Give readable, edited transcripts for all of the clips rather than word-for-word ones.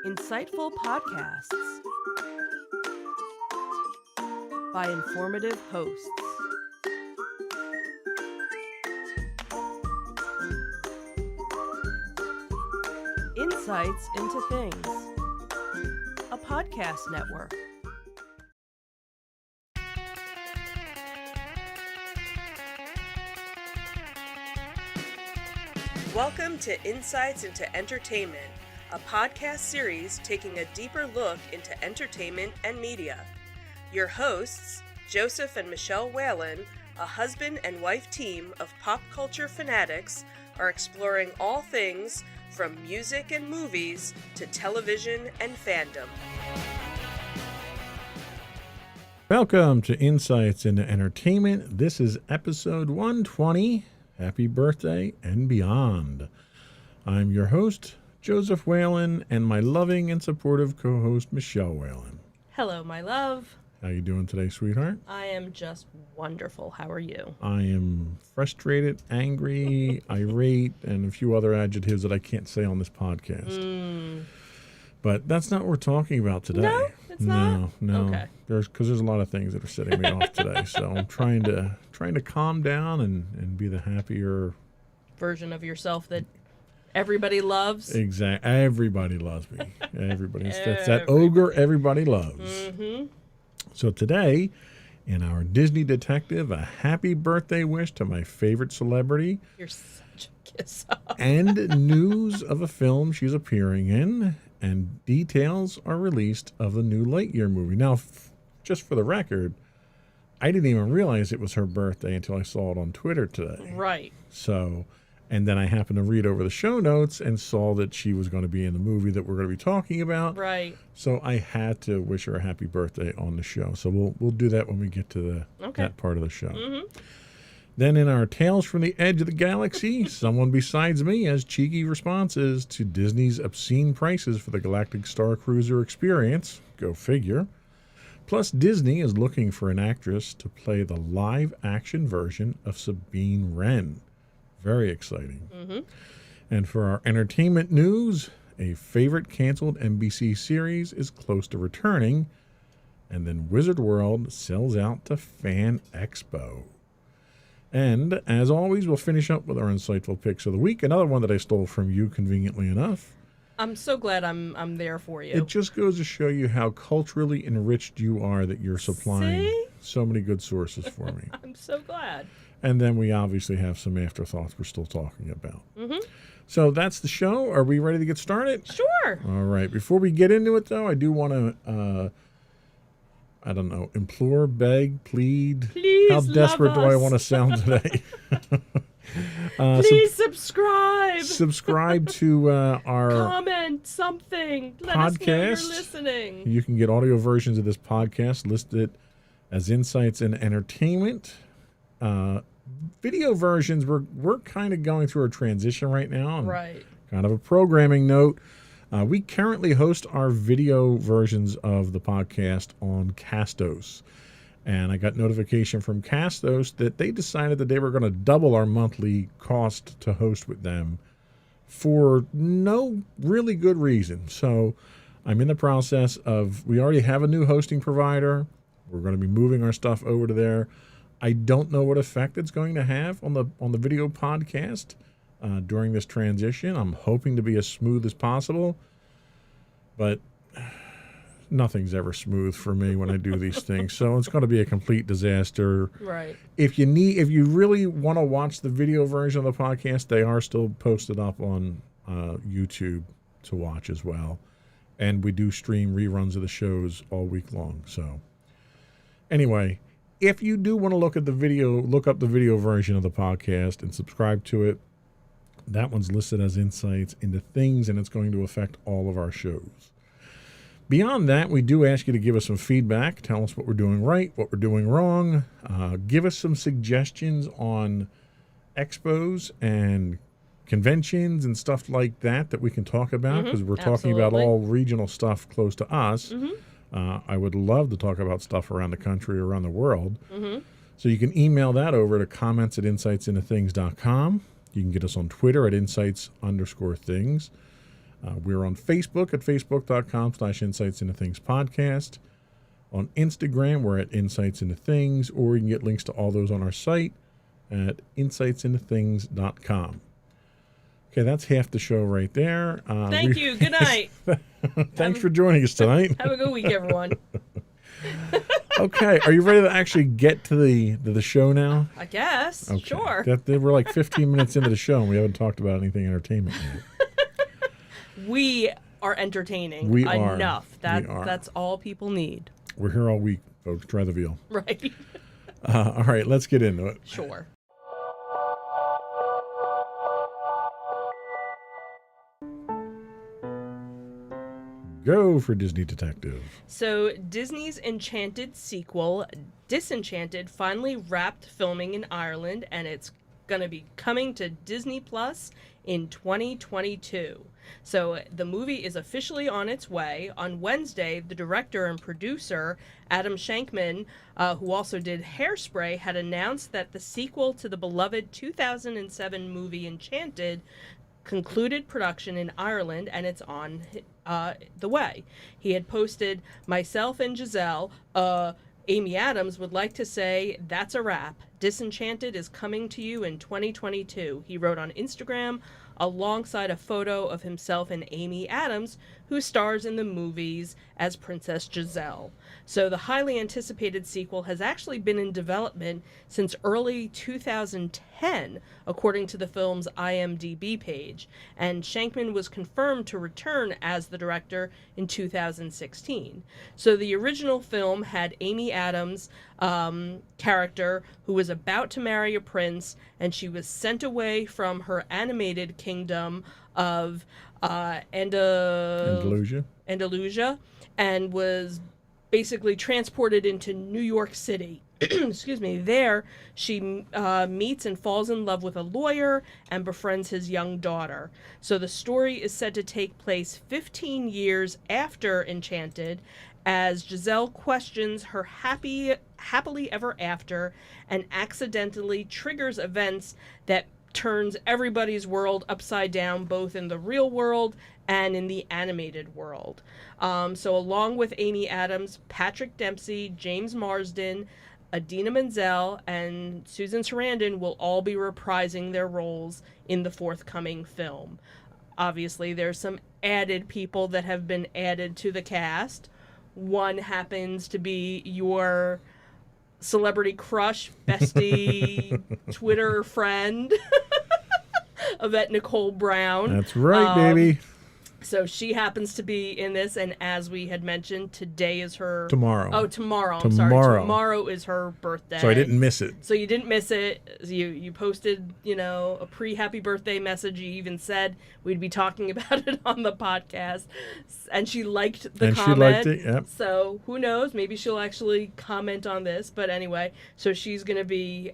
Insightful podcasts by informative hosts. Insights into Things, a podcast network. Welcome to Insights into Entertainment, a podcast series taking a deeper look into entertainment and media. Your hosts, Joseph and Michelle Whalen, a husband and wife team of pop culture fanatics, are exploring all things from music and movies to television and fandom. Welcome to Insights into Entertainment. This is episode 120. Happy birthday and beyond. I'm your host, Joseph Whalen, and my loving and supportive co-host, Michelle Whalen. Hello, my love. How you doing today, sweetheart? I am just wonderful. How are you? I am frustrated, angry, irate, and a few other adjectives that I can't say on this podcast. But that's not what we're talking about today. No, it's not? No. Okay. Because there's a lot of things that are setting me off today. So I'm trying to calm down and be the happier Version of yourself that everybody loves. Exactly. Everybody loves me. Everybody. That's that ogre everybody loves. Mm-hmm. So today, in our Disney Detective, a happy birthday wish to my favorite celebrity. You're such a kiss up. And news of a film she's appearing in. And details are released of the new Lightyear movie. Now, just for the record, I didn't even realize it was her birthday until I saw it on Twitter today. Right. So, and then I happened to read over the show notes and saw that she was going to be in the movie that we're going to be talking about. Right. So I had to wish her a happy birthday on the show. So we'll do that when we get to that part of the show. Mm-hmm. Then in our Tales from the Edge of the Galaxy, someone besides me has cheeky responses to Disney's obscene prices for the Galactic Star Cruiser experience. Go figure. Plus, Disney is looking for an actress to play the live-action version of Sabine Wren. Very exciting. Mm-hmm. And for our entertainment news, a favorite canceled NBC series is close to returning. And then Wizard World sells out to Fan Expo. And as always, we'll finish up with our insightful picks of the week. Another one that I stole from you, conveniently enough. I'm so glad I'm there for you. It just goes to show you how culturally enriched you are that you're supplying so many good sources for me. I'm so glad. And then we obviously have some afterthoughts we're still talking about. Mm-hmm. So that's the show. Are we ready to get started? Sure. All right. Before we get into it, though, I do want to, implore, beg, plead. Please, how desperate do I us. want to sound today? Please subscribe. Subscribe to our Comment something. Let us know you're podcast. listening. You can get audio versions of this podcast listed as Insights in Entertainment. Video versions, we're kind of going through a transition right now. And Right. kind of a programming note. We currently host our video versions of the podcast on Castos. And I got notification from Castos that they decided that they were going to double our monthly cost to host with them for no really good reason. So I'm in the process of, we already have a new hosting provider. We're going to be moving our stuff over to there. I don't know what effect it's going to have on the video podcast during this transition. I'm hoping to be as smooth as possible, but nothing's ever smooth for me when I do these things. So it's going to be a complete disaster. Right. If you really want to watch the video version of the podcast, they are still posted up on YouTube to watch as well. And we do stream reruns of the shows all week long. So anyway, if you do want to look up the video version of the podcast and subscribe to it, that one's listed as Insights into Things, and it's going to affect all of our shows. Beyond that, we do ask you to give us some feedback. Tell us what we're doing right, what we're doing wrong. Give us some suggestions on expos and conventions and stuff like that we can talk about, because we're talking about all regional stuff close to us. Mm-hmm. I would love to talk about stuff around the country, around the world. Mm-hmm. So you can email that over to comments@insightsintothings.com. You can get us on Twitter at insights_things. We're on Facebook at facebook.com/Insights Into Things podcast. On Instagram, we're at Insights Into Things, or you can get links to all those on our site at insightsintothings.com. Okay, that's half the show right there. Thank you. Good night. Thanks for joining us tonight. Have a good week, everyone. Okay, are you ready to actually get to the show now? I guess. Okay. Sure. We're like 15 minutes into the show, and we haven't talked about anything entertainment yet. We are entertaining We are. enough. That's all people need. We're here all week, folks. Try the veal. Right. All right, let's get into it. Sure. Go for Disney Detective. So Disney's Enchanted sequel, Disenchanted, finally wrapped filming in Ireland, and it's going to be coming to Disney Plus in 2022. So the movie is officially on its way. On Wednesday, the director and producer, Adam Shankman, who also did Hairspray, had announced that the sequel to the beloved 2007 movie Enchanted concluded production in Ireland, and it's on the way. He had posted, "Myself and Giselle, Amy Adams, would like to say that's a wrap. Disenchanted is coming to you in 2022. He wrote on Instagram alongside a photo of himself and Amy Adams, who stars in the movies as Princess Giselle. So the highly anticipated sequel has actually been in development since early 2010, according to the film's IMDb page, and Shankman was confirmed to return as the director in 2016. So the original film had Amy Adams' character who was about to marry a prince, and she was sent away from her animated kingdom of Andalusia, and was basically transported into New York City. Excuse me. There, she meets and falls in love with a lawyer and befriends his young daughter. So the story is said to take place 15 years after Enchanted, as Giselle questions her happily ever after and accidentally triggers events that turns everybody's world upside down, both in the real world and in the animated world. So along with Amy Adams, Patrick Dempsey, James Marsden, Idina Menzel, and Susan Sarandon will all be reprising their roles in the forthcoming film. Obviously, there's some added people that have been added to the cast. One happens to be your celebrity crush, bestie, Twitter friend, Yvette Nicole Brown. That's right, baby. So she happens to be in this, and as we had mentioned, today is her... Tomorrow. Oh, tomorrow. I'm sorry. Tomorrow is her birthday. So I didn't miss it. So you didn't miss it. You posted, a pre-happy birthday message. You even said we'd be talking about it on the podcast. And she liked the comment. She liked it, yep. So who knows? Maybe she'll actually comment on this. But anyway, so she's going to be...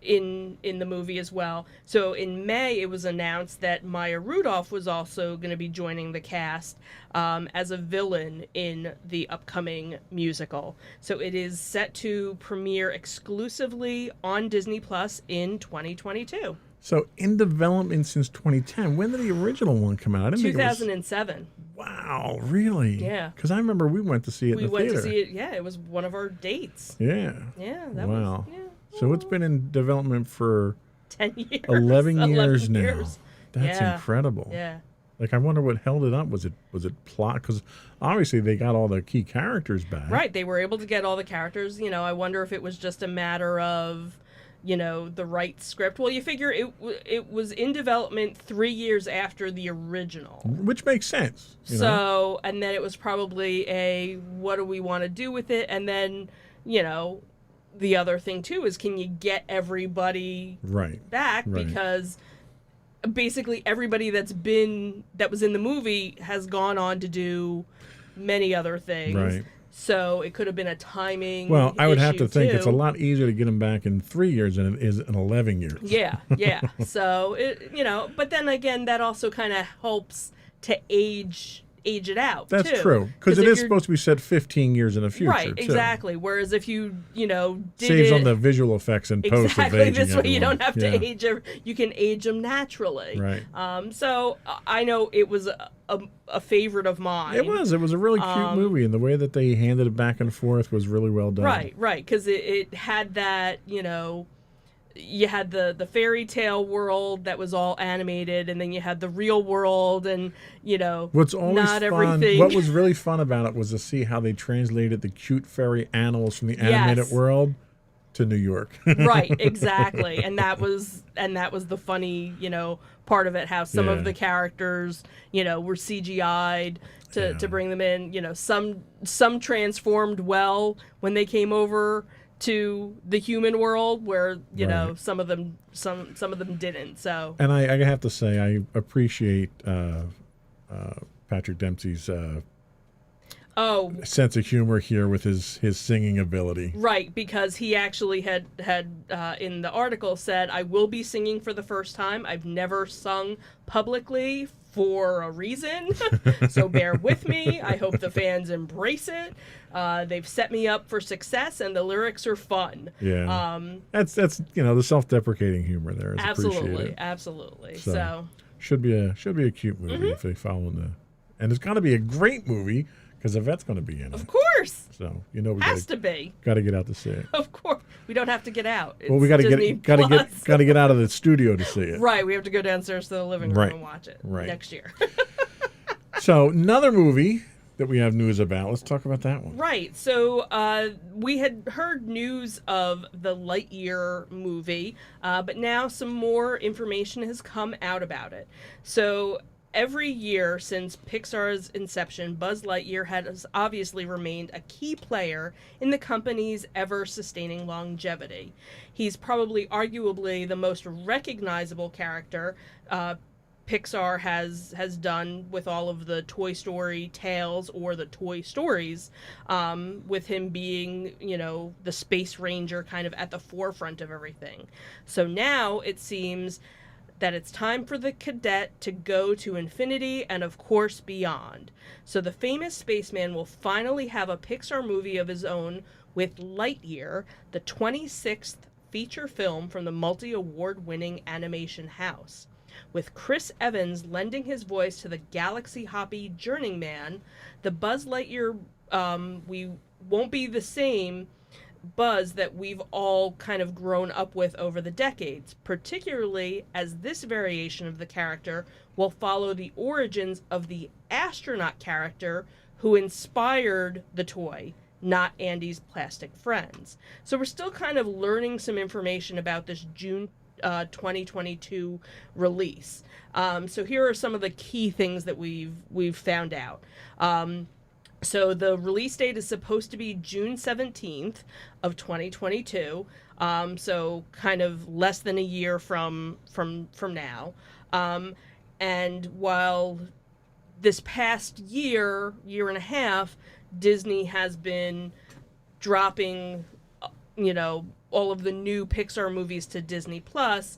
in the movie as well. So in May, it was announced that Maya Rudolph was also going to be joining the cast as a villain in the upcoming musical. So it is set to premiere exclusively on Disney Plus in 2022. So in development since 2010. When did the original one come out? I didn't 2007. Wow, really? Yeah. Because I remember we went to see it in the theater. We went to see it, yeah. It was one of our dates. Yeah. Yeah, that was... Yeah. So it's been in development for 10 years. 11 years now. Years. That's incredible. Yeah. Like, I wonder what held it up. Was it plot? Because obviously they got all the key characters back. Right. They were able to get all the characters. I wonder if it was just a matter of, the right script. Well, you figure it was in development 3 years after the original. Which makes sense. So, and then it was probably what do we want to do with it? And then, the other thing too is, can you get everybody back? Right. Because basically everybody that was in the movie has gone on to do many other things. Right. So it could have been a timing. Well, I would have to think too. It's a lot easier to get them back in 3 years than it is in 11 years. Yeah. So but then again, that also kind of helps to age age it out. That's too. true, because it is supposed to be set 15 years in the future. Right, too. exactly. Whereas if you did saves it, on the visual effects and post of exactly aging this way, you everyone. don't have to age them. You can age them naturally. Right. So I know it was a favorite of mine. It was a really cute movie, and the way that they handed it back and forth was really well done. Right, because it had that, you had the fairy tale world that was all animated, and then you had the real world, and what's always not fun. everything. What was really fun about it was to see how they translated the cute fairy animals from the animated world to New York. Right, exactly, and that was the funny part of it. How some of the characters were CGI'd to bring them in. Some transformed well when they came over to the human world, where some of them didn't. So, and I have to say, I appreciate Patrick Dempsey's sense of humor here with his singing ability. Right, because he actually had in the article said, "I will be singing for the first time. I've never sung publicly for a reason, so bear with me. I hope the fans embrace it. They've set me up for success, and the lyrics are fun." Yeah, that's the self-deprecating humor there is absolutely, appreciated. absolutely. So So should be a cute movie if they follow and it's going to be a great movie because Yvette's going to be in it. of course, So we has to be. got to get out to see it. Of course, we don't have to get out. Well, we got to get out of the studio to see it. Right, we have to go downstairs to the living room and watch it next year. So another movie that we have news about. Let's talk about that one. Right. So we had heard news of the Lightyear movie, but now some more information has come out about it. So every year since Pixar's inception, Buzz Lightyear has obviously remained a key player in the company's ever-sustaining longevity. He's probably arguably the most recognizable character Pixar has done with all of the Toy Story tales or the Toy Stories, with him being, the Space Ranger kind of at the forefront of everything. So now it seems that it's time for the cadet to go to infinity and, of course, beyond. So the famous spaceman will finally have a Pixar movie of his own with Lightyear, the 26th feature film from the multi-award-winning animation house. With Chris Evans lending his voice to the galaxy-hoppy journeyman, the Buzz Lightyear we won't be the same Buzz that we've all kind of grown up with over the decades, particularly as this variation of the character will follow the origins of the astronaut character who inspired the toy, not Andy's plastic friends. So we're still kind of learning some information about this June 2022 release. So here are some of the key things that we've found out. So the release date is supposed to be June 17th of 2022. So kind of less than a year from now. And while this past year and a half, Disney has been dropping, all of the new Pixar movies to Disney Plus,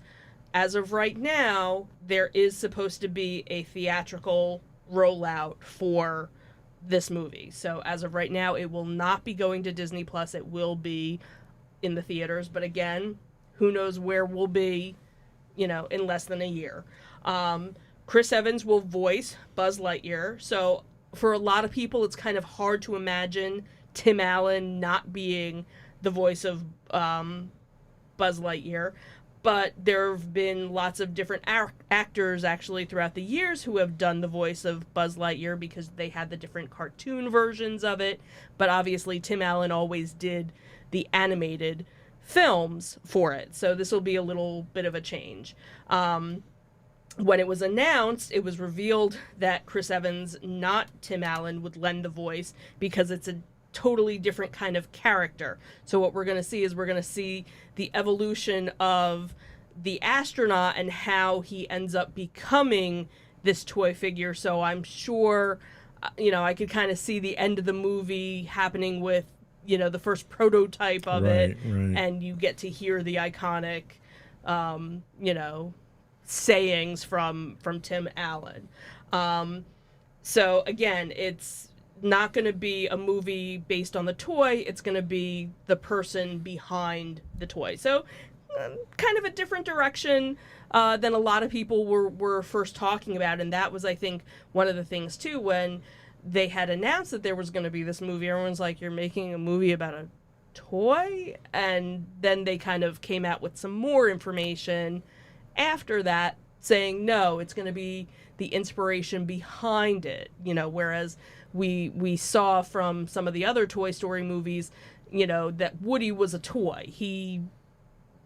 as of right now, there is supposed to be a theatrical rollout for this movie. So as of right now, it will not be going to Disney Plus. It will be in the theaters. But again, who knows where we'll be, in less than a year. Chris Evans will voice Buzz Lightyear. So for a lot of people, it's kind of hard to imagine Tim Allen not being the voice of Buzz Lightyear. But there have been lots of different actors actually throughout the years who have done the voice of Buzz Lightyear because they had the different cartoon versions of it. But obviously Tim Allen always did the animated films for it. So this will be a little bit of a change. When it was announced, it was revealed that Chris Evans, not Tim Allen, would lend the voice because it's a totally different kind of character. So what we're going to see is the evolution of the astronaut and how he ends up becoming this toy figure. So I'm sure, I could kind of see the end of the movie happening with, the first prototype of it. Right. And you get to hear the iconic, sayings from Tim Allen. So again, it's not going to be a movie based on the toy. It's going to be the person behind the toy. So kind of a different direction than a lot of people were first talking about. And that was, I think, one of the things, too, when they had announced that there was going to be this movie. Everyone's like, you're making a movie about a toy? And then they kind of came out with some more information after that saying, no, it's going to be the inspiration behind it, whereas we saw from some of the other Toy Story movies, that Woody was a toy. He,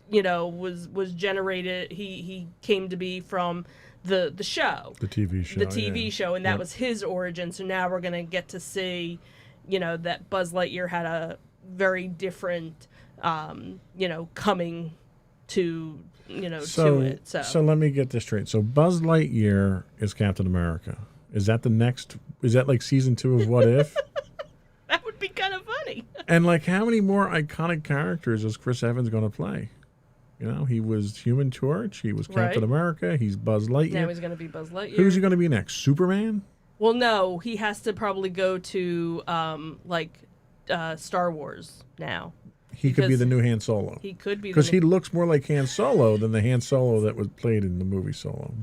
was generated, he came to be from the show. The TV show. The TV show, and that was his origin. So now we're going to get to see, that Buzz Lightyear had a very different, coming to, to it. So let me get this straight. So Buzz Lightyear is Captain America. Is that like season 2 of What If? That would be kind of funny. And like, how many more iconic characters is Chris Evans going to play? He was Human Torch. He was Captain America. He's Buzz Lightyear. Now he's going to be Buzz Lightyear. Who's he going to be next? Superman? Well, no. He has to probably go to, Star Wars now. He could be the new Han Solo. He could be. Because he looks more like Han Solo than the Han Solo that was played in the movie Solo.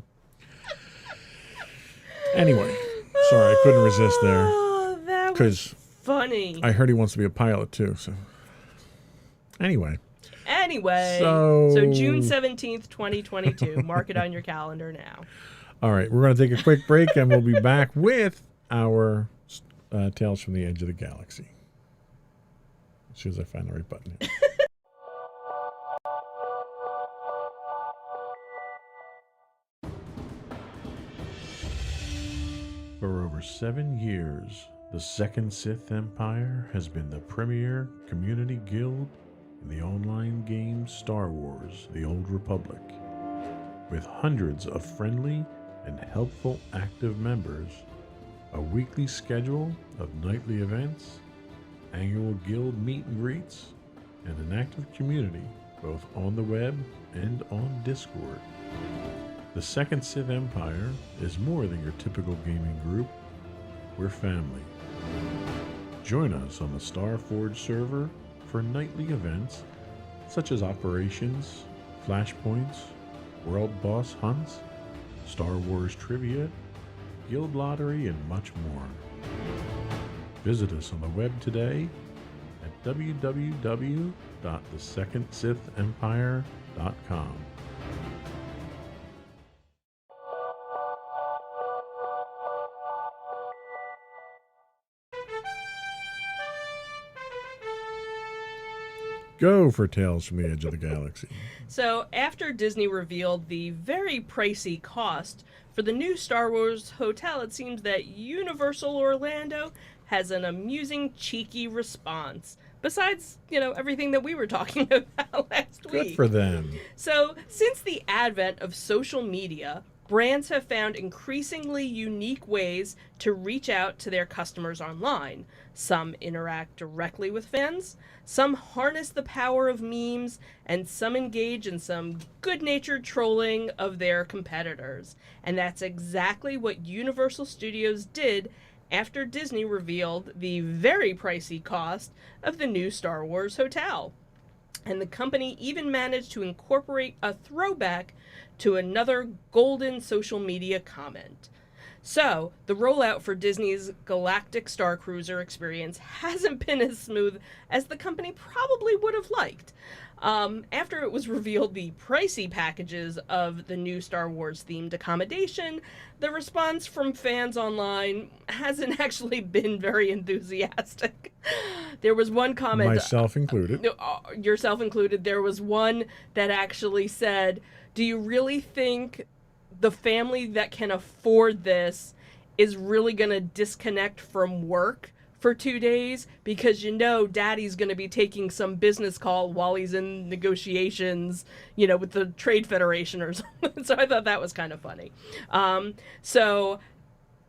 Anyway, sorry, I couldn't resist there. Oh, that was funny. I heard he wants to be a pilot, too. So, anyway. So June 17th, 2022. Mark it on your calendar now. All right, we're going to take a quick break, and we'll be back with our Tales from the Edge of the Galaxy. As soon as I find the right button here. For over 7 years, the Second Sith Empire has been the premier community guild in the online game Star Wars: The Old Republic. With hundreds of friendly and helpful active members, a weekly schedule of nightly events, annual guild meet and greets, and an active community both on the web and on Discord. The Second Sith Empire is more than your typical gaming group. We're family. Join us on the Starforge server for nightly events such as operations, flashpoints, world boss hunts, Star Wars trivia, guild lottery, and much more. Visit us on the web today at www.thesecondsithempire.com. Go for Tales from the Edge of the Galaxy. So, after Disney revealed the very pricey cost for the new Star Wars hotel, it seems that Universal Orlando has an amusing, cheeky response. Besides, everything that we were talking about last week. Good for them. So, since the advent of social media, brands have found increasingly unique ways to reach out to their customers online. Some interact directly with fans, some harness the power of memes, and some engage in some good-natured trolling of their competitors. And that's exactly what Universal Studios did after Disney revealed the very pricey cost of the new Star Wars hotel. And the company even managed to incorporate a throwback to another golden social media comment. So, the rollout for Disney's Galactic Star Cruiser experience hasn't been as smooth as the company probably would have liked. After it was revealed the pricey packages of the new Star Wars themed accommodation, the response from fans online hasn't actually been very enthusiastic. There was one comment... Myself included. Yourself included. There was one that actually said, do you really think the family that can afford this is really going to disconnect from work for 2 days? Because daddy's going to be taking some business call while he's in negotiations, with the Trade Federation or something. So I thought that was kind of funny. So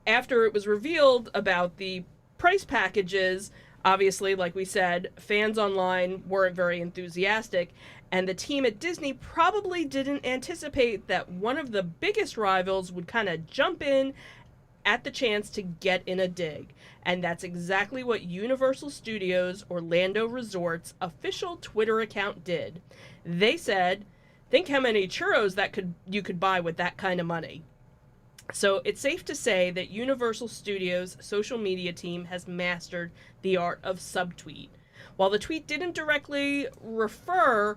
after it was revealed about the price packages, obviously, like we said, fans online weren't very enthusiastic. And the team at Disney probably didn't anticipate that one of the biggest rivals would kind of jump in at the chance to get in a dig. And that's exactly what Universal Studios Orlando Resort's official Twitter account did. They said, think how many churros you could buy with that kind of money. So it's safe to say that Universal Studios' social media team has mastered the art of subtweet. While the tweet didn't directly reference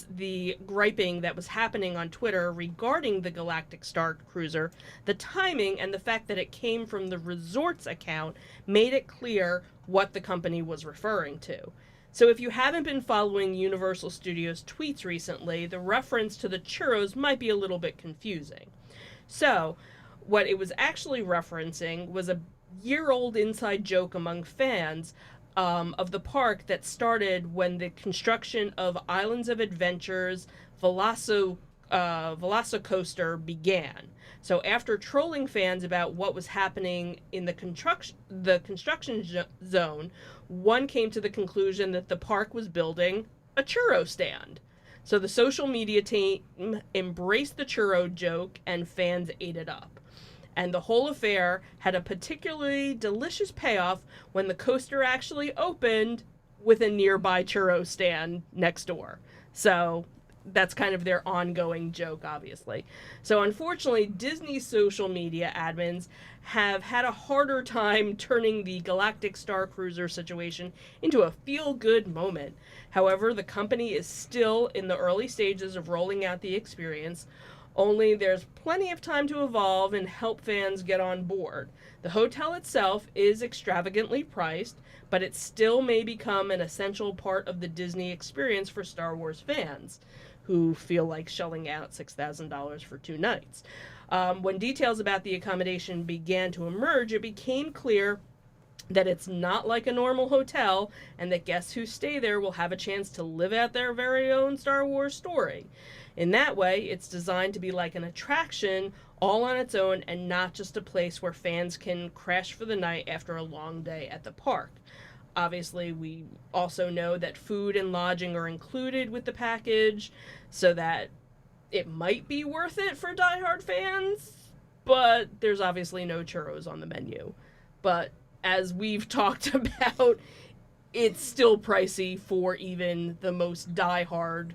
the griping that was happening on Twitter regarding the Galactic Star Cruiser, the timing and the fact that it came from the resort's account made it clear what the company was referring to. So if you haven't been following Universal Studios tweets recently, the reference to the churros might be a little bit confusing. So what it was actually referencing was a year-old inside joke among fans of the park that started when the construction of Islands of Adventure's Velocicoaster began. So after trolling fans about what was happening in the construction zone, one came to the conclusion that the park was building a churro stand. So the social media team embraced the churro joke and fans ate it up. And the whole affair had a particularly delicious payoff when the coaster actually opened with a nearby churro stand next door. So that's kind of their ongoing joke, obviously. So unfortunately, Disney's social media admins have had a harder time turning the Galactic Star Cruiser situation into a feel-good moment. However, the company is still in the early stages of rolling out the experience, only there's plenty of time to evolve and help fans get on board. The hotel itself is extravagantly priced, but it still may become an essential part of the Disney experience for Star Wars fans who feel like shelling out $6,000 for 2 nights. When details about the accommodation began to emerge, it became clear that it's not like a normal hotel and that guests who stay there will have a chance to live out their very own Star Wars story. In that way, it's designed to be like an attraction all on its own and not just a place where fans can crash for the night after a long day at the park. Obviously, we also know that food and lodging are included with the package, so that it might be worth it for diehard fans, but there's obviously no churros on the menu. But as we've talked about, it's still pricey for even the most diehard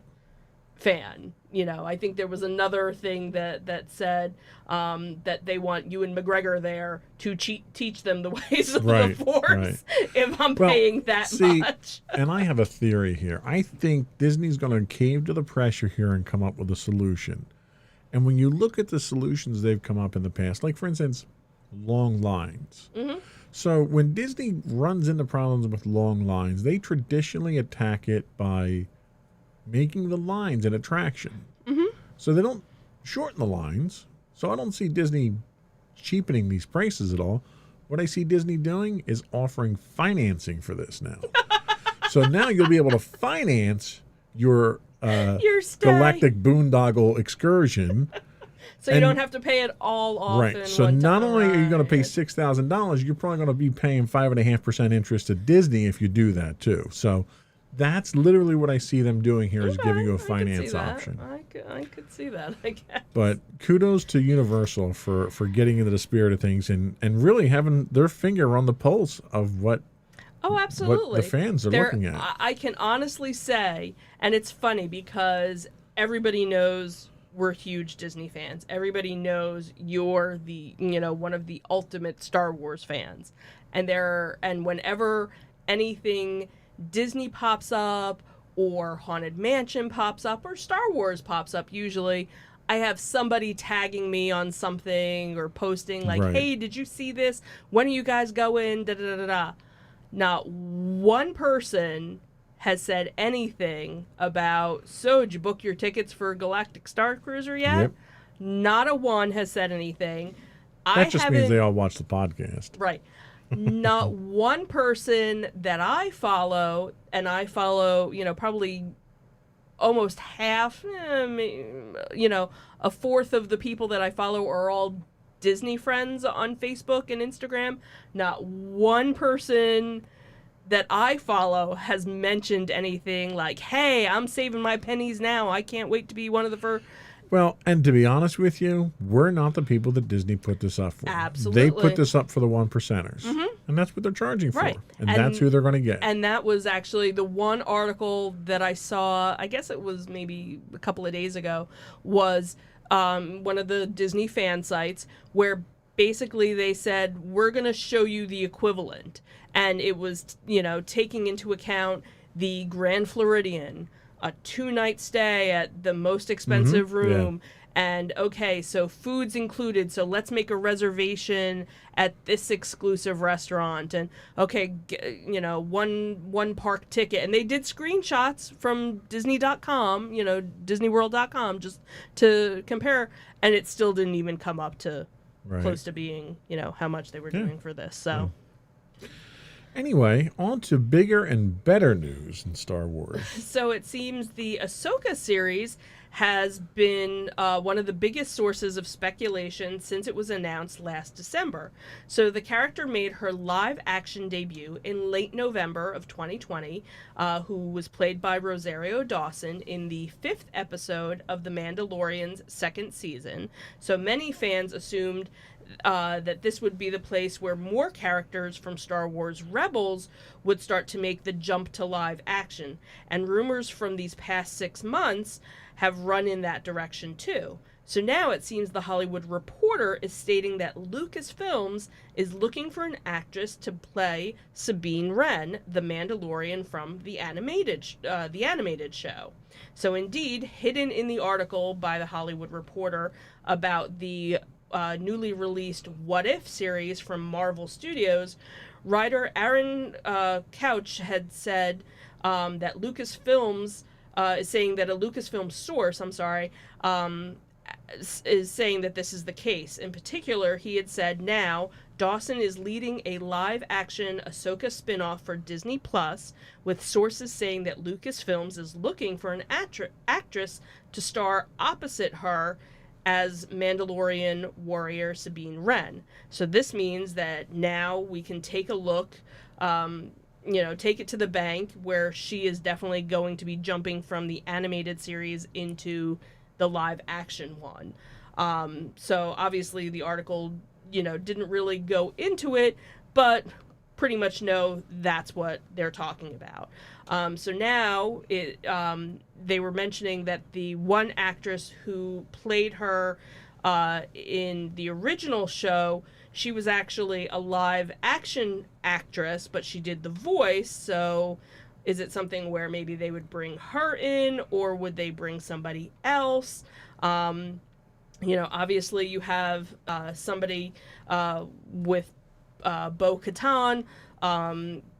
fan. You know, I think there was another thing that said that they want Ewan McGregor there to teach them the ways of the Force if I'm paying that much. And I have a theory here. I think Disney's going to cave to the pressure here and come up with a solution. And when you look at the solutions they've come up in the past, like, for instance, long lines. Mm-hmm. So when Disney runs into problems with long lines, they traditionally attack it by making the lines an attraction. Mm-hmm. So they don't shorten the lines. So I don't see Disney cheapening these prices at all. What I see Disney doing is offering financing for this now. So now you'll be able to finance your galactic boondoggle excursion. So you don't have to pay it all off. Right. So not only are you going to pay $6,000, you're probably going to be paying 5.5% interest to Disney if you do that too. So that's literally what I see them doing here, is giving you a finance option. I could see that, I guess. But kudos to Universal for getting into the spirit of things and really having their finger on the pulse of what absolutely. What the fans are looking at. I can honestly say, and it's funny because everybody knows we're huge Disney fans. Everybody knows you're one of the ultimate Star Wars fans. And whenever anything Disney pops up or Haunted Mansion pops up or Star Wars pops up, usually I have somebody tagging me on something or posting like, hey, did you see this? When are you guys going? Da, da, da, da. Not one person has said anything about, so did you book your tickets for Galactic Star Cruiser yet? Yep. Not a one has said anything. That just means they all watch the podcast. Right. Not one person that I follow, and I follow, probably almost half, a fourth of the people that I follow are all Disney friends on Facebook and Instagram. Not one person that I follow has mentioned anything like, hey, I'm saving my pennies now. I can't wait to be one of the first. Well, and to be honest with you, we're not the people that Disney put this up for. Absolutely. They put this up for the one percenters. And that's what they're charging Right. for. And that's who they're going to get. And that was actually the one article that I saw, I guess it was maybe a couple of days ago, was one of the Disney fan sites where basically they said, we're going to show you the equivalent. And it was, taking into account the Grand Floridian, a 2-night stay at the most expensive room. Yeah. And okay, so food's included, so let's make a reservation at this exclusive restaurant. And okay, one park ticket. And they did screenshots from Disney.com, DisneyWorld.com, just to compare. And it still didn't even come up to close to being, how much they were doing for this. So. Yeah. Anyway, on to bigger and better news in Star Wars. So it seems the Ahsoka series has been one of the biggest sources of speculation since it was announced last December. So the character made her live-action debut in late November of 2020, who was played by Rosario Dawson in the 5th episode of The Mandalorian's 2nd season. So many fans assumed that this would be the place where more characters from Star Wars Rebels would start to make the jump to live action. And rumors from these past 6 months have run in that direction too. So now it seems The Hollywood Reporter is stating that Lucasfilms is looking for an actress to play Sabine Wren, the Mandalorian from the animated show. So indeed, hidden in the article by The Hollywood Reporter about the newly released What If series from Marvel Studios, writer Aaron Couch had said that Lucasfilms is saying that a Lucasfilm source, is saying that this is the case. In particular, he had said now Dawson is leading a live-action Ahsoka spinoff for Disney Plus, with sources saying that Lucasfilms is looking for an actress to star opposite her as Mandalorian warrior Sabine Wren. So this means that now we can take a look, take it to the bank, where she is definitely going to be jumping from the animated series into the live action one. So obviously the article, didn't really go into it, but pretty much know that's what they're talking about. So now they were mentioning that the one actress who played her in the original show, she was actually a live action actress, but she did the voice. So is it something where maybe they would bring her in, or would they bring somebody else? Obviously you have somebody with Bo-Katan,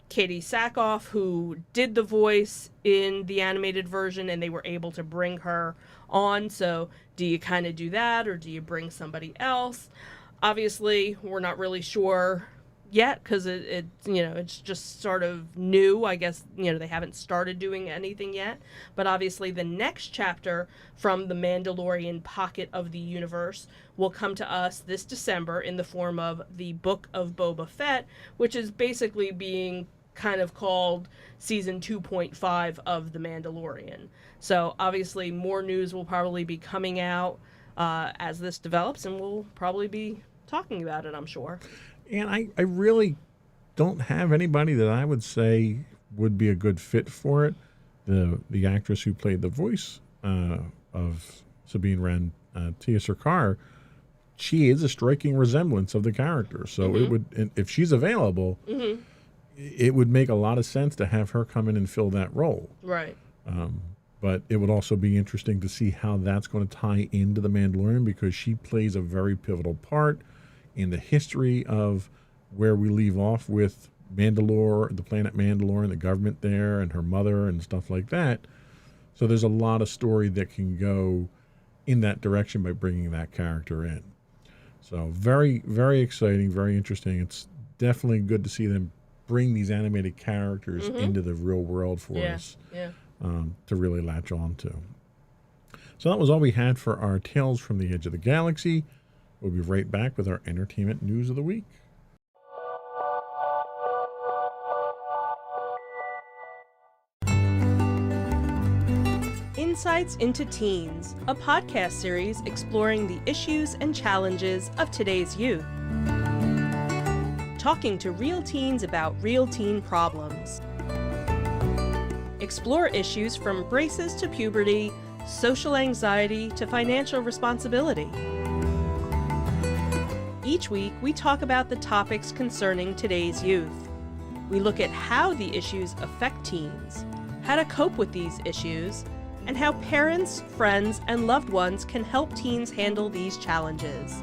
Katie Sackhoff, who did the voice in the animated version, and they were able to bring her on. So do you kind of do that, or do you bring somebody else? Obviously, we're not really sure yet, because it's just sort of new. I guess, they haven't started doing anything yet. But obviously the next chapter from the Mandalorian pocket of the universe will come to us this December in the form of the Book of Boba Fett, which is basically being kind of called season 2.5 of The Mandalorian. So obviously more news will probably be coming out as this develops, and we'll probably be talking about it, I'm sure. And I really don't have anybody that I would say would be a good fit for it. The actress who played the voice of Sabine Wren, Tia Sircar, she is a striking resemblance of the character. So it would, if she's available, it would make a lot of sense to have her come in and fill that role. Right. But it would also be interesting to see how that's going to tie into The Mandalorian, because she plays a very pivotal part in the history of where we leave off with Mandalore, the planet Mandalore, and the government there, and her mother and stuff like that. So there's a lot of story that can go in that direction by bringing that character in. So very, very exciting, very interesting. It's definitely good to see them bring these animated characters into the real world for us to really latch on to. So that was all we had for our Tales from the Edge of the Galaxy. We'll be right back with our entertainment news of the week. In Insights into Teens, a podcast series exploring the issues and challenges of today's youth. Talking to real teens about real teen problems. Explore issues from braces to puberty, social anxiety to financial responsibility. Each week, we talk about the topics concerning today's youth. We look at how the issues affect teens, how to cope with these issues, and how parents, friends, and loved ones can help teens handle these challenges.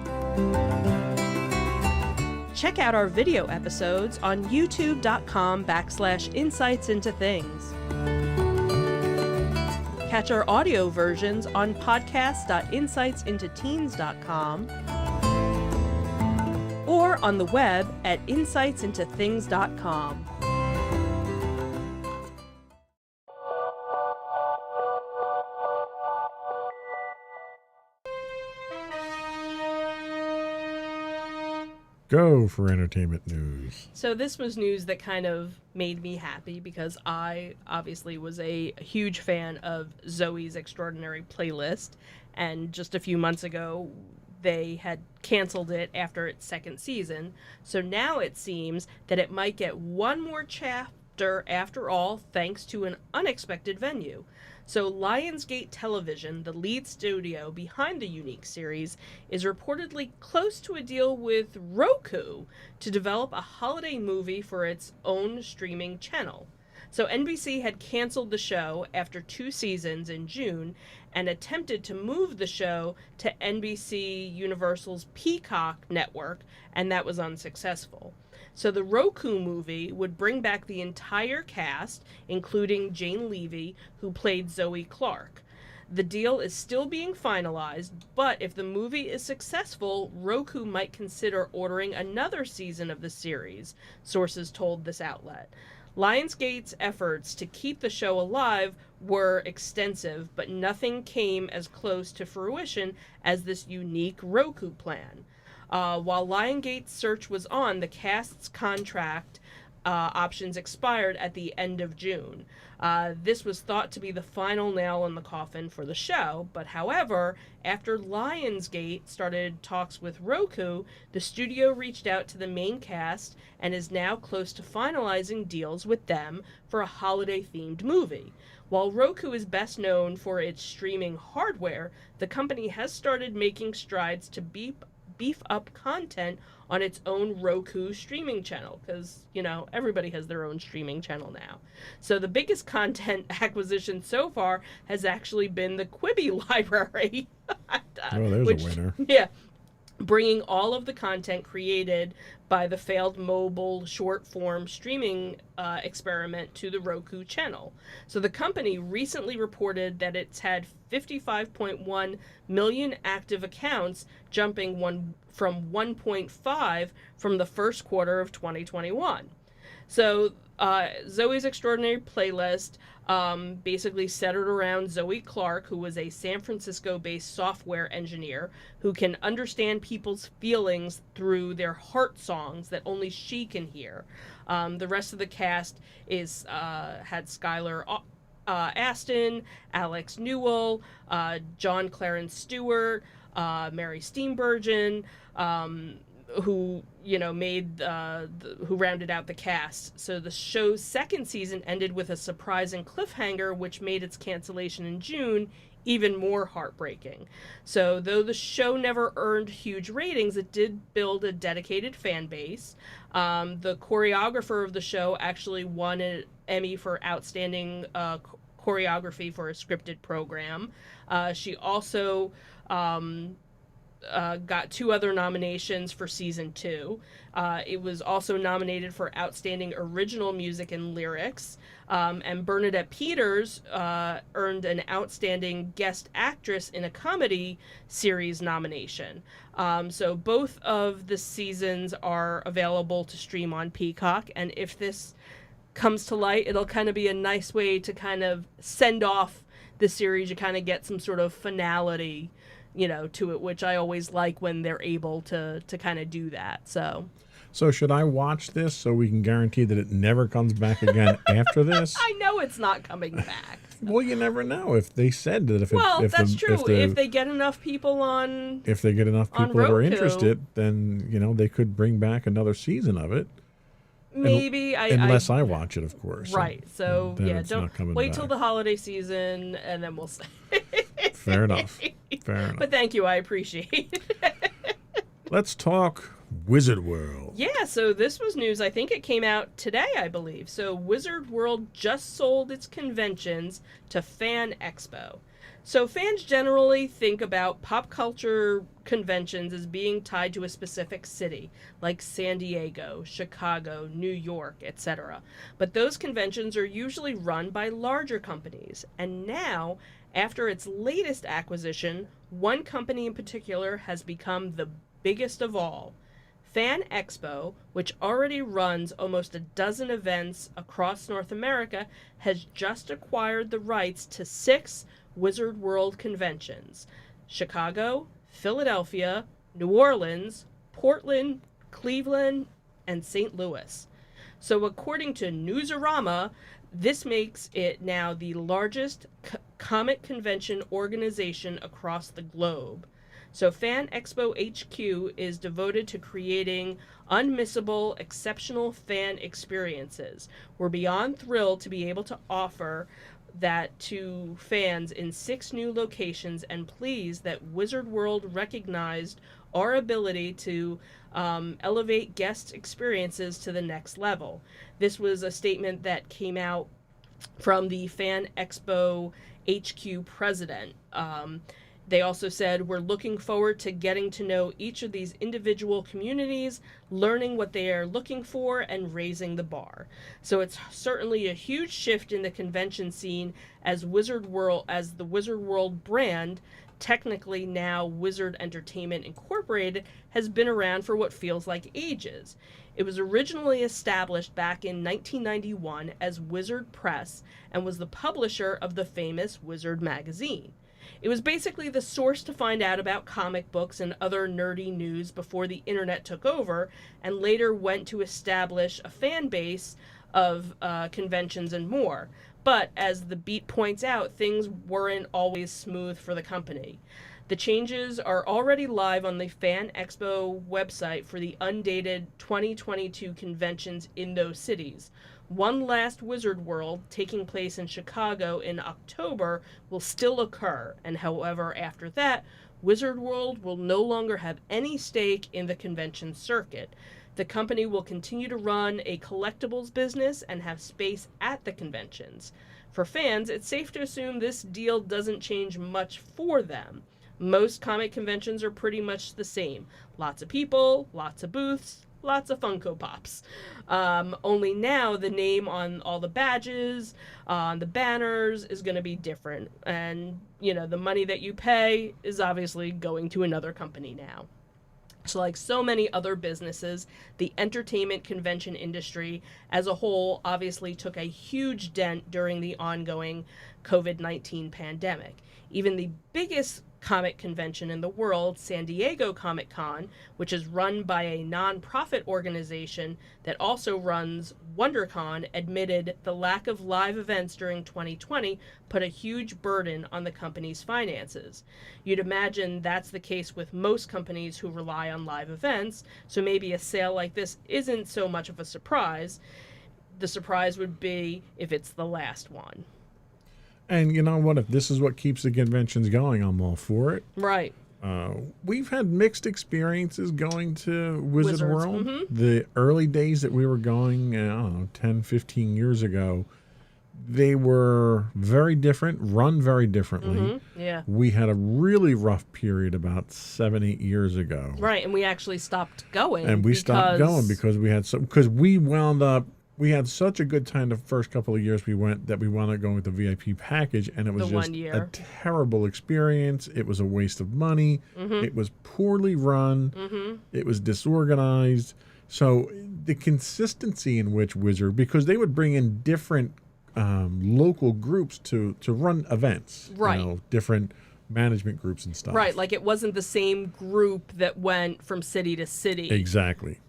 Check out our video episodes on youtube.com/insightsintothings. Catch our audio versions on podcast.insightsintoteens.com or on the web at insightsintothings.com. Go for entertainment news. So this was news that kind of made me happy because I obviously was a huge fan of Zoe's Extraordinary Playlist, and just a few months ago they had canceled it after its second season. So now it seems that it might get one more chapter after all, thanks to an unexpected venue. So Lionsgate Television, the lead studio behind the unique series, is reportedly close to a deal with Roku to develop a holiday movie for its own streaming channel. So NBC had canceled the show after 2 seasons in June and attempted to move the show to NBC Universal's Peacock network, and that was unsuccessful. So the Roku movie would bring back the entire cast, including Jane Levy, who played Zoe Clark. The deal is still being finalized, but if the movie is successful, Roku might consider ordering another season of the series, sources told this outlet. Lionsgate's efforts to keep the show alive were extensive, but nothing came as close to fruition as this unique Roku plan. While Lionsgate's search was on, the cast's contract options expired at the end of June. This was thought to be the final nail in the coffin for the show, but however, after Lionsgate started talks with Roku, the studio reached out to the main cast and is now close to finalizing deals with them for a holiday-themed movie. While Roku is best known for its streaming hardware, the company has started making strides to beef up content on its own Roku streaming channel, because, you know, everybody has their own streaming channel now. So the biggest content acquisition so far has actually been the Quibi library. There's a winner. Yeah. Bringing all of the content created by the failed mobile short-form streaming experiment to the Roku channel. So the company recently reported that it's had 55.1 million active accounts, jumping from 1.5 from the first quarter of 2021. So Zoe's Extraordinary Playlist basically centered around Zoe Clark, who was a San Francisco-based software engineer who can understand people's feelings through their heart songs that only she can hear. The rest of the cast is had Skylar Aston, Alex Newell, John Clarence Stewart, Mary Steenburgen, who, you know, who rounded out the cast. So the show's second season ended with a surprising cliffhanger, which made its cancellation in June even more heartbreaking. So though the show never earned huge ratings, it did build a dedicated fan base. The choreographer of the show actually won an Emmy for outstanding choreography for a scripted program. She also got 2 other nominations for season 2. It was also nominated for Outstanding Original Music and Lyrics. And Bernadette Peters earned an Outstanding Guest Actress in a Comedy Series nomination. So both of the seasons are available to stream on Peacock. And if this comes to light, it'll kind of be a nice way to kind of send off the series. You kind of get some sort of finality, you know, to it, which I always like when they're able to kind of do that. So should I watch this so we can guarantee that it never comes back again after this? I know it's not coming back. Well, you never know. If they said that that's true. If they get enough people on, if they get enough people that are interested, then they could bring back another season of it. Maybe unless I watch it, of course. Right. So don't wait till back. the holiday season, and then we'll see. Fair enough. But thank you. I appreciate it. Let's talk Wizard World. Yeah, so this was news. I think it came out today, I believe. So Wizard World just sold its conventions to Fan Expo. So fans generally think about pop culture conventions as being tied to a specific city, like San Diego, Chicago, New York, etc. But those conventions are usually run by larger companies. And now, after its latest acquisition, one company in particular has become the biggest of all. Fan Expo, which already runs almost a dozen events across North America, has just acquired the rights to 6 Wizard World conventions: Chicago, Philadelphia, New Orleans, Portland, Cleveland, and St. Louis. So according to Newsarama, this makes it now the largest comic convention organization across the globe. So Fan Expo HQ is devoted to creating unmissable, exceptional fan experiences. We're beyond thrilled to be able to offer that to fans in 6 new locations, and pleased that Wizard World recognized our ability to elevate guest experiences to the next level. This was a statement that came out from the Fan Expo HQ president. They also said, we're looking forward to getting to know each of these individual communities, learning what they are looking for, and raising the bar. So it's certainly a huge shift in the convention scene as the Wizard World brand, technically now Wizard Entertainment Incorporated, has been around for what feels like ages. It was originally established back in 1991 as Wizard Press and was the publisher of the famous Wizard magazine. It was basically the source to find out about comic books and other nerdy news before the internet took over, and later went to establish a fan base of conventions and more. But as the Beat points out, things weren't always smooth for the company. The changes are already live on the Fan Expo website for the undated 2022 conventions in those cities. One last Wizard World, taking place in Chicago in October, will still occur, and however, after that, Wizard World will no longer have any stake in the convention circuit. The company will continue to run a collectibles business and have space at the conventions. For fans, it's safe to assume this deal doesn't change much for them. Most comic conventions are pretty much the same. Lots of people, lots of booths, lots of Funko Pops. Only now the name on all the badges, on the banners is going to be different. And, the money that you pay is obviously going to another company now. So like so many other businesses, the entertainment convention industry as a whole obviously took a huge dent during the ongoing COVID-19 pandemic. Even the biggest comic convention in the world, San Diego Comic-Con, which is run by a non-profit organization that also runs WonderCon, admitted the lack of live events during 2020 put a huge burden on the company's finances. You'd imagine that's the case with most companies who rely on live events, so maybe a sale like this isn't so much of a surprise. The surprise would be if it's the last one. And you know what? If this is what keeps the conventions going, I'm all for it. Right. We've had mixed experiences going to Wizard World. Mm-hmm. The early days that we were going, 10, 15 years ago, they were very different, run very differently. Mm-hmm. Yeah. We had a really rough period about 7, 8 years ago. Right, and we actually stopped going. And we stopped going because we wound up. We had such a good time the first couple of years we wound up going with the VIP package, and it was just a terrible experience. It was a waste of money. Mm-hmm. It was poorly run. Mm-hmm. It was disorganized. So the consistency in which Wizard, because they would bring in different local groups to run events, right? Different management groups and stuff. Right, like it wasn't the same group that went from city to city. Exactly.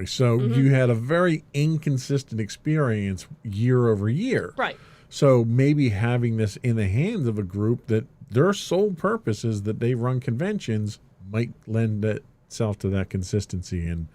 So you had a very inconsistent experience year over year. Right. So maybe having this in the hands of a group that their sole purpose is that they run conventions might lend itself to that consistency and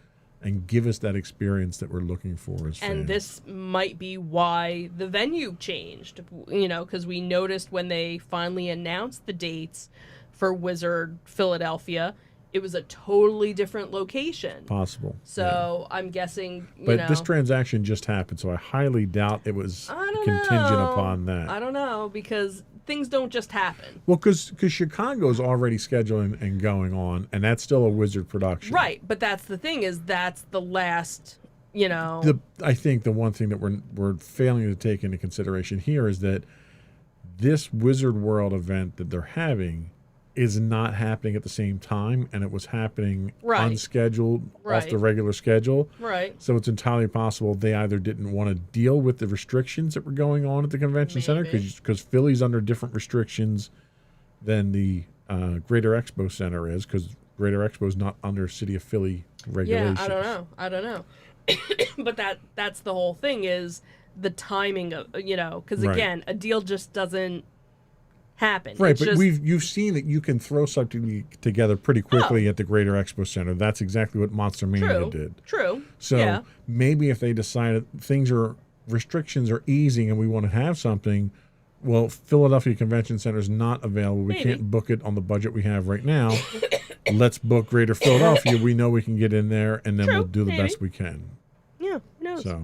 give us that experience that we're looking for as fans. And this might be why the venue changed, because we noticed when they finally announced the dates for Wizard Philadelphia, it was a totally different location. Possible. So I'm guessing, But this transaction just happened, so I highly doubt it was contingent upon that. I don't know, because things don't just happen. Well, because Chicago's already scheduling and going on, and that's still a Wizard production. Right, but that's the thing is that's the last, I think the one thing that we're failing to take into consideration here is that this Wizard World event that they're having is not happening at the same time, and it was happening unscheduled, off the regular schedule. Right. So it's entirely possible they either didn't want to deal with the restrictions that were going on at the convention center, because Philly's under different restrictions than the Greater Expo Center is, because Greater Expo is not under City of Philly regulations. Yeah, I don't know. But that's the whole thing is the timing of, because again, a deal just doesn't happen. Right, but you've seen that you can throw something together pretty quickly at the Greater Expo Center. That's exactly what Monster Mania did. True. So maybe if they decided restrictions are easing and we want to have something, well, Philadelphia Convention Center is not available. We can't book it on the budget we have right now. Let's book Greater Philadelphia. We know we can get in there, and then we'll do the best we can. Yeah, who knows? So,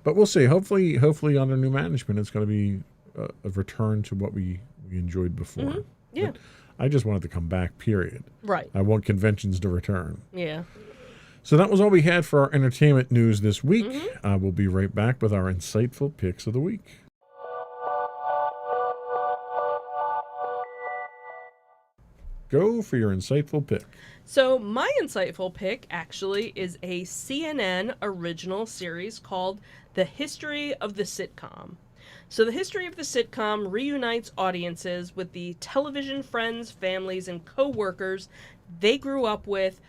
but we'll see. Hopefully under new management, it's going to be a return to what we enjoyed before. Mm-hmm. Yeah. But I just wanted to come back, period. Right. I want conventions to return. Yeah. So that was all we had for our entertainment news this week. We'll be right back with our insightful picks of the week. Go for your insightful pick. So my insightful pick actually is a CNN original series called The History of the Sitcom. So the history of the sitcom reunites audiences with the television friends, families, and co-workers they grew up with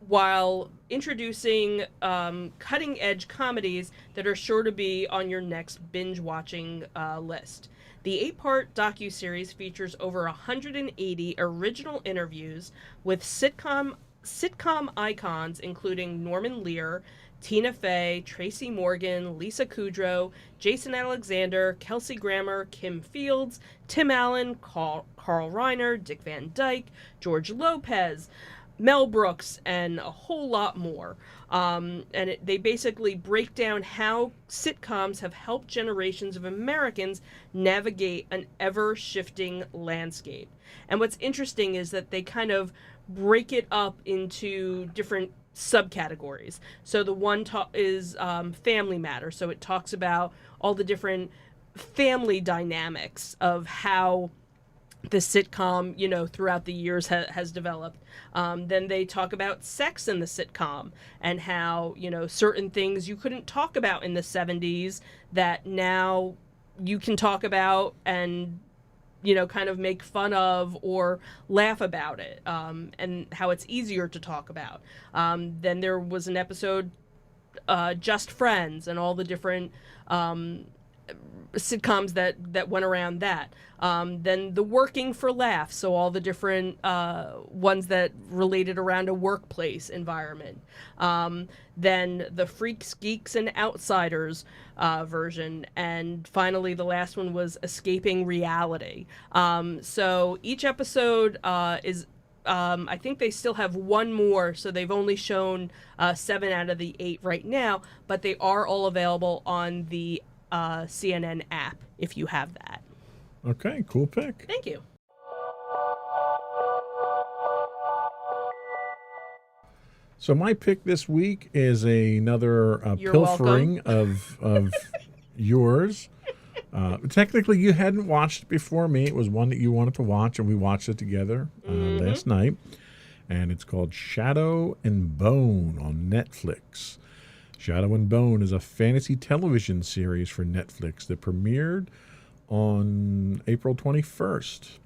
while introducing cutting-edge comedies that are sure to be on your next binge-watching list. The 8-part docuseries features over 180 original interviews with sitcom icons including Norman Lear, Tina Fey, Tracy Morgan, Lisa Kudrow, Jason Alexander, Kelsey Grammer, Kim Fields, Tim Allen, Carl Reiner, Dick Van Dyke, George Lopez, Mel Brooks, and a whole lot more. They basically break down how sitcoms have helped generations of Americans navigate an ever-shifting landscape. And what's interesting is that they kind of break it up into different subcategories. So the one is Family Matters. So it talks about all the different family dynamics of how the sitcom, throughout the years has developed. Then they talk about sex in the sitcom and how, certain things you couldn't talk about in the 70s that now you can talk about and, kind of make fun of or laugh about it, and how it's easier to talk about. Then there was an episode, Just Friends, and all the different sitcoms that went around that. Then the Working for Laughs, so all the different ones that related around a workplace environment. Then the Freaks, Geeks, and Outsiders version. And finally, the last one was Escaping Reality. So each episode is... I think they still have one more, so they've only shown 7 out of the 8 right now, but they are all available on the CNN app if you have that. Okay, cool pick. Thank you. So my pick this week is another pilfering of yours. Technically, you hadn't watched it before me. It was one that you wanted to watch, and we watched it together last night. And it's called Shadow and Bone on Netflix. Shadow and Bone is a fantasy television series for Netflix that premiered on April 21st.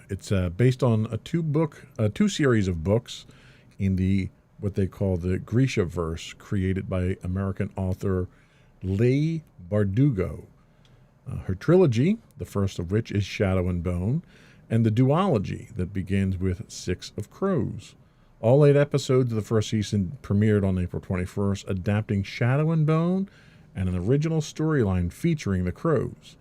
It's based on two series of books in the what they call the Grisha verse, created by American author Leigh Bardugo. Her trilogy, the first of which is Shadow and Bone, and the duology that begins with Six of Crows. All 8 episodes of the first season premiered on April 21st, adapting Shadow and Bone and an original storyline featuring the Crows.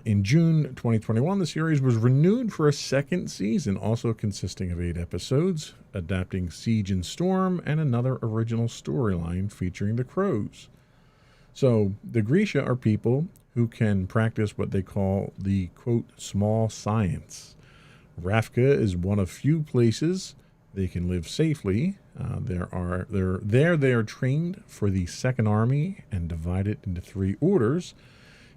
In June 2021, the series was renewed for a second season, also consisting of 8 episodes, adapting Siege and Storm and another original storyline featuring the Crows. So, the Grisha are people who can practice what they call the, quote, small science. Ravka is one of few places they can live safely. They are trained for the Second Army and divided into 3 orders.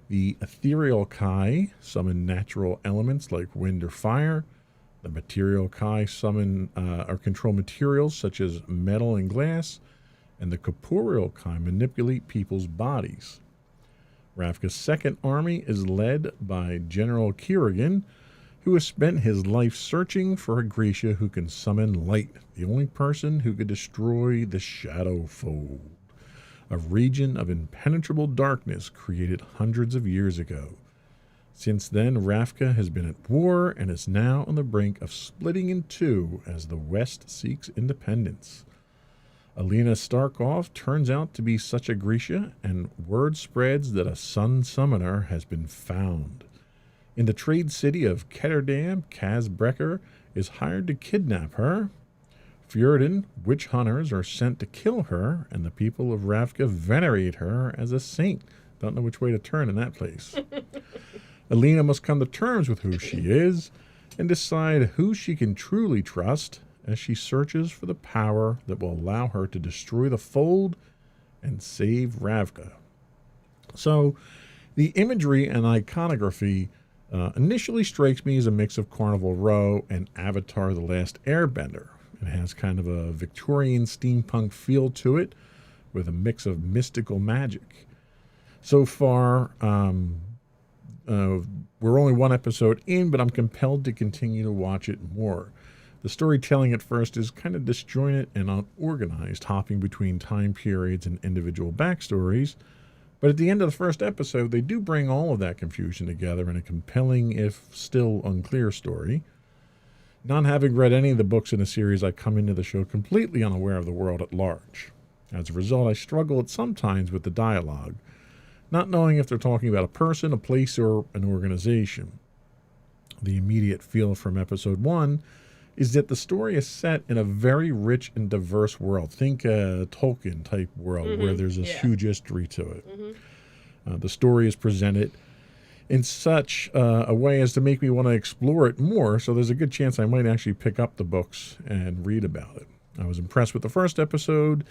The ethereal Kai summon natural elements like wind or fire. The material Kai summon or control materials such as metal and glass. And the corporeal Kai manipulate people's bodies. Ravka's Second Army is led by General Kirigan, who has spent his life searching for a Grisha who can summon light, the only person who could destroy the Shadow Fold, a region of impenetrable darkness created hundreds of years ago. Since then, Ravka has been at war and is now on the brink of splitting in two as the West seeks independence. Alina Starkov turns out to be such a Grisha, and word spreads that a sun summoner has been found. In the trade city of Ketterdam, Kaz Brecker is hired to kidnap her. Fjordan witch hunters are sent to kill her, and the people of Ravka venerate her as a saint. Don't know which way to turn in that place. Alina must come to terms with who she is and decide who she can truly trust as she searches for the power that will allow her to destroy the Fold and save Ravka. So, the imagery and iconography initially strikes me as a mix of Carnival Row and Avatar: The Last Airbender. It has kind of a Victorian steampunk feel to it with a mix of mystical magic. So far, we're only 1 episode in, but I'm compelled to continue to watch it more. The storytelling at first is kind of disjointed and unorganized, hopping between time periods and individual backstories. But at the end of the first episode, they do bring all of that confusion together in a compelling, if still unclear, story. Not having read any of the books in the series, I come into the show completely unaware of the world at large. As a result, I struggle at some times with the dialogue, not knowing if they're talking about a person, a place, or an organization. The immediate feel from episode 1 is that the story is set in a very rich and diverse world. Think a Tolkien-type world where there's a huge history to it. The story is presented in such a way as to make me want to explore it more, so there's a good chance I might actually pick up the books and read about it. I was impressed with the first episode,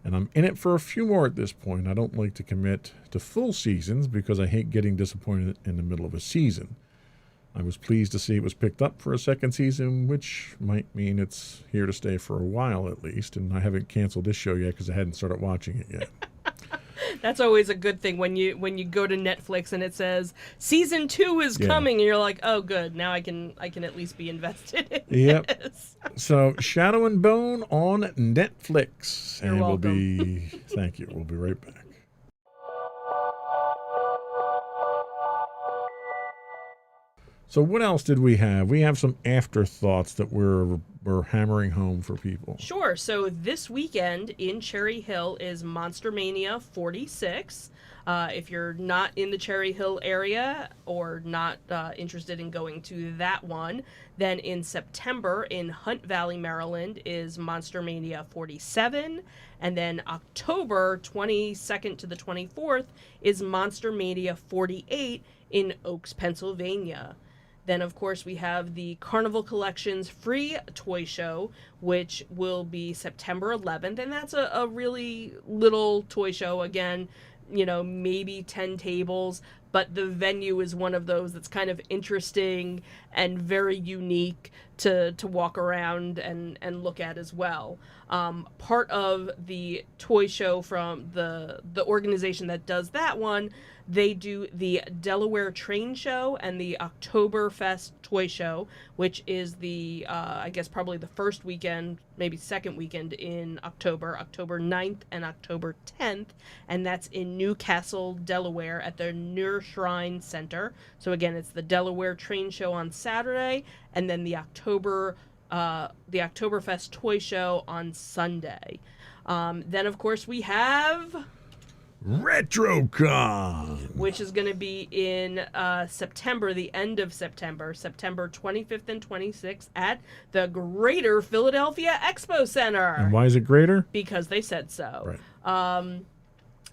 and I'm in it for a few more at this point. I don't like to commit to full seasons because I hate getting disappointed in the middle of a season. I was pleased to see it was picked up for a second season, which might mean it's here to stay for a while at least, and I haven't canceled this show yet because I hadn't started watching it yet. That's always a good thing when you go to Netflix and it says season 2 is coming, and you're like, oh, good, now I can at least be invested in this. So Shadow and Bone on Netflix, You're and welcome. thank you. We'll be right back. So what else did we have? We have some afterthoughts that we're hammering home for people. Sure. So this weekend in Cherry Hill is Monster Mania 46. If you're not in the Cherry Hill area or not interested in going to that one, then in September in Hunt Valley, Maryland is Monster Mania 47. And then October 22nd to the 24th is Monster Mania 48 in Oaks, Pennsylvania. Then, of course, we have the Carnival Collections free toy show, which will be September 11th. And that's a really little toy show. Again, maybe 10 tables. But the venue is one of those that's kind of interesting and very unique to walk around and look at as well. Part of the toy show from the organization that does that one, they do the Delaware Train Show and the Oktoberfest Toy Show, which is the, I guess probably the first weekend, maybe second weekend in October 9th and October 10th, and that's in Newcastle, Delaware at the Lightyear Shrine Center. So again, it's the Delaware Train Show on Saturday, and then the Oktoberfest Toy Show on Sunday. Then, of course, we have RetroCon, which is going to be in September, the end of September 25th and 26th at the Greater Philadelphia Expo Center. And why is it greater? Because they said so. Right.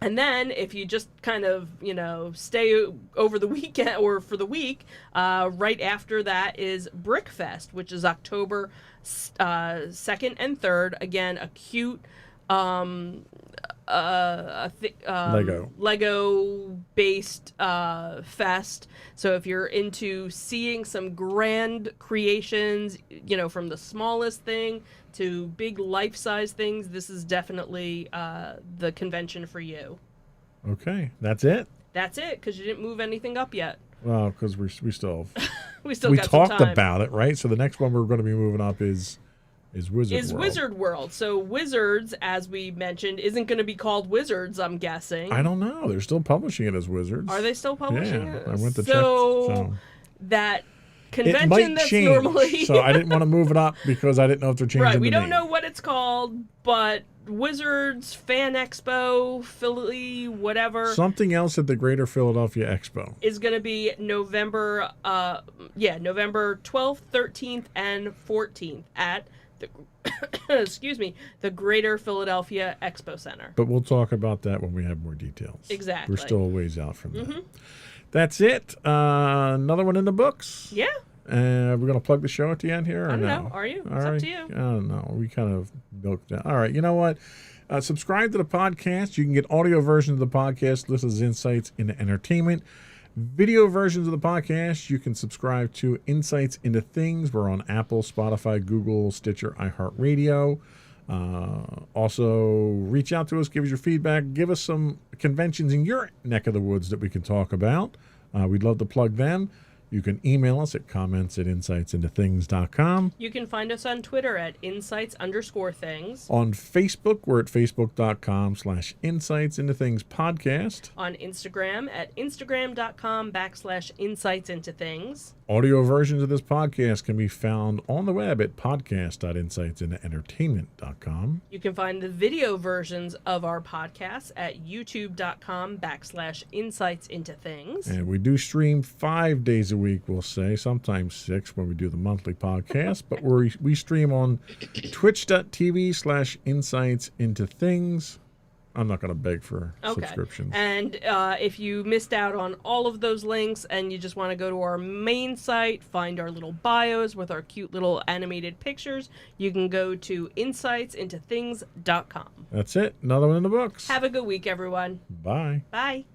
And then if you just kind of, stay over the weekend or for the week, right after that is Brickfest, which is October 2nd and 3rd. Again, a cute Lego-based fest. So if you're into seeing some grand creations, from the smallest thing to big life-size things, this is definitely the convention for you. Okay, that's it? That's it, because you didn't move anything up yet. Well, because we still we got talked about it, right? So the next one we're going to be moving up is Wizard World. Wizard World. So Wizards, as we mentioned, isn't going to be called Wizards, I'm guessing. I don't know. They're still publishing it as Wizards. Are they still publishing it? I went to check. So that convention it might that's change, normally... so I didn't want to move it up because I didn't know if they're changing right, the we don't name. know what it's called, but Wizards Fan Expo, Philly, whatever. Something else at the Greater Philadelphia Expo. Is going to be November 12th, 13th, and 14th at the the Greater Philadelphia Expo Center. But we'll talk about that when we have more details. Exactly. We're still a ways out from that. That's it. Another one in the books. Yeah. We're going to plug the show at the end here, or I don't no? know. Are you? All It's right. up to you. I don't know. We kind of milked that. All right. You know what? Subscribe to the podcast. You can get audio versions of the podcast. This is Insights into Entertainment. Video versions of the podcast, you can subscribe to Insights into Things. We're on Apple, Spotify, Google, Stitcher, iHeartRadio. Also, reach out to us, give us your feedback, give us some conventions in your neck of the woods that we can talk about. We'd love to plug them. You can email us at comments@insightsintothings.com. You can find us on Twitter at insights_things. On Facebook, we're at facebook.com/insightsintothingspodcast. On Instagram at instagram.com/insightsintothings. Audio versions of this podcast can be found on the web at podcast.insightsintoentertainment.com. You can find the video versions of our podcasts at youtube.com/insightsintothings. And we do stream 5 days a week, we'll say, sometimes 6 when we do the monthly podcast. But we stream on twitch.tv/insightsintothings. I'm not going to beg for subscriptions. And if you missed out on all of those links and you just want to go to our main site, find our little bios with our cute little animated pictures, you can go to insightsintothings.com. That's it. Another one in the books. Have a good week, everyone. Bye. Bye.